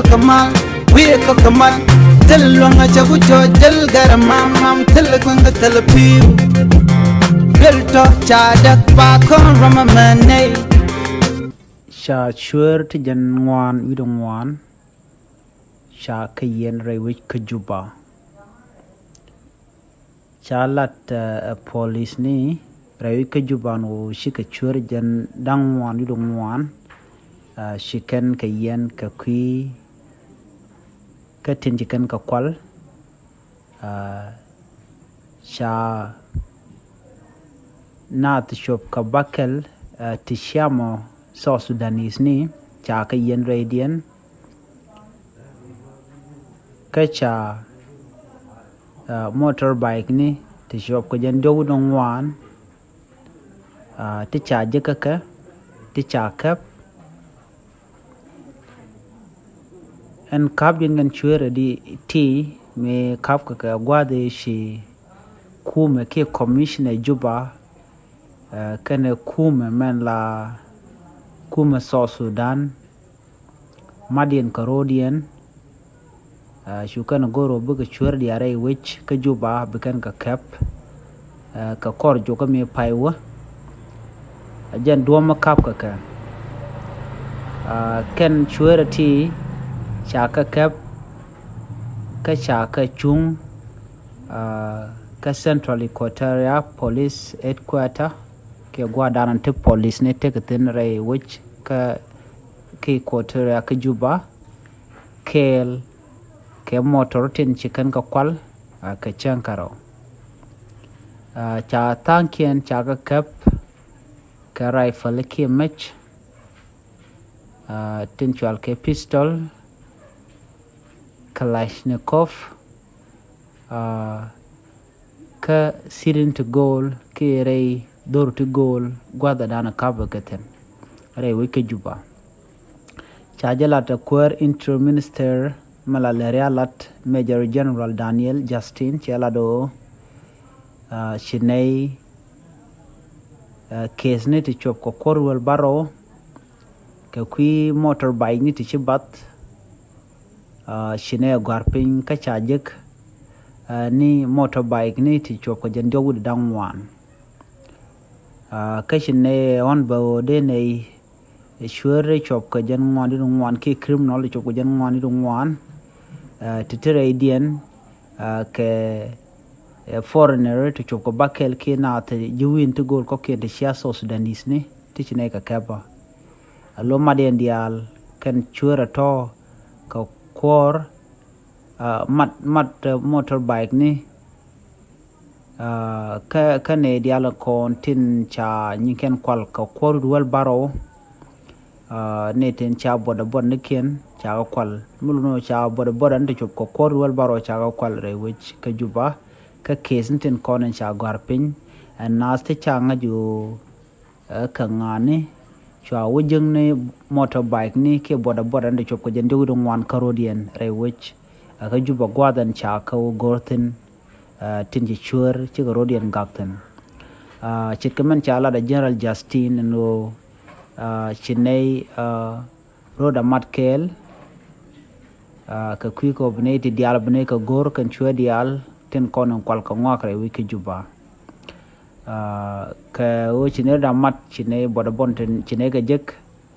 kamal we kamal telwanga chabu cho jal garamam mam telkwanga telpiu belto chadak pa kon ramamane chaa chueer ti jan ngwan widong ngwan chaa kayen rewich kajuba chaa lat police ni rewich kajuba no shika chueer jan dang ngwan widong ngwan shikan kayen kakwi katin jikan kakwal chaa naat shop kabakel tishamo South Sudanese ni chaa kayen radian ka chaa motorbike ni ti shop ko jan dogu dong wan ti chaa jekaka ti chaa kap en kap din gan chueer di ti me kap ka gwade shi kume ke commissioner juba kene kume men la kume South Sudan Madian Karodian shukan goro buga chueer di are which ka juba bikan ka kap ka kor joka me paiwa ajan duoma kap ka ken chueer ti chaa ka kap ka chaa ka chung ka Central Equatoria Police Headquarter ke gwa danan te police ne te katin ray which ka ke Equatoria ka juba kel ke motor tin chicken ka kwal ka chankaro chaa tankien chaa ka kap ka rifle ke mech tin chwal ke pistol Kalashnikov ka sirin to goal ke ray door to goal gwada dana kaba gaten ray wike juba chajalat chueer inter minister malaria lat Major General Daniel Justin chelado shinay case ni ti chop ko korwel baro ka kwi motorbike ni ti chibat shinay garpin ka chajek ni motorbike ni ti chop ko jan jogu dangwan ka shinay on ba de nei chueer chop ko jan ngwan ki criminal chop ko jan ngwan titere dian ke foreigner to chop ko bakel ki na te juwin to gol ko ke de South Sudanese ni ti chinay ka kaba alo madian dial kan chueer to ka kor mat motorbike ni ka ne dial kon tin cha nyiken kwal ka kor dual baro ne tin cha boda bon ne ken cha kwal muluno cha boda boda nte chop ko kor dual baro cha kwal re which ka juba ka case tin kon cha garpin and naste cha ngaju ka ngani cha wujung ne motorbike ni ke boda boda nte chop ko jende wudu ngwan karodian re which ka juba gwadan cha ka gortin tin ji chueer ci rodian gakten ci kemen cha la da General Justin no chinay roda matkel ka kwi ko bne ti dial bne ka gor kan chueer dial tin konon kwal ka ngwakre wiki juba ka o chinay da mat chinay boda bonten chinay ka jek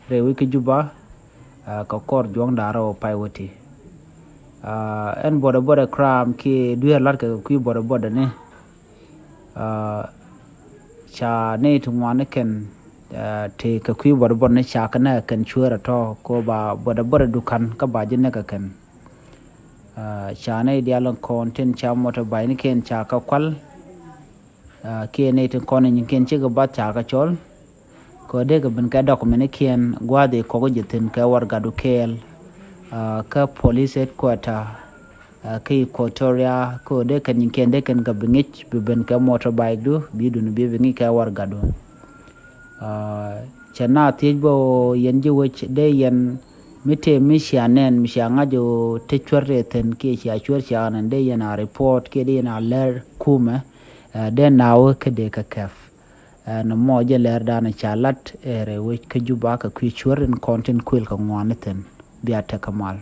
re wiki juba ka kor jong daro paiwati en boda crime ki duer lat ka kwi boda ne cha ne tungwane ken te ka kwi boda ne cha kana kan chueer to ko ba boda dukan ka ba jinne ka ken cha ne dialon content cha motorbike ni ken cha ka kwal ke ne tin konen ni ken che ga ba cha ka chol ko de ga ben ka document ne ken gwade ko go jitin ka warga du kel ka police headquarter ka Equatoria ko de kan ken de kan ga bingich bi ben ka motorbike du bi dun bi bingi ka warga du chana tijbo yenje wech de yen mite mishanen mishanga jo te chueer ten ke cha chueer cha nan de yen a report ke de na Läär kume de nawo ke de ka kaf no moje Läär dana chalat ere wech ka juba ka kwi chueer in content kwil ka ngwaneten biata kamal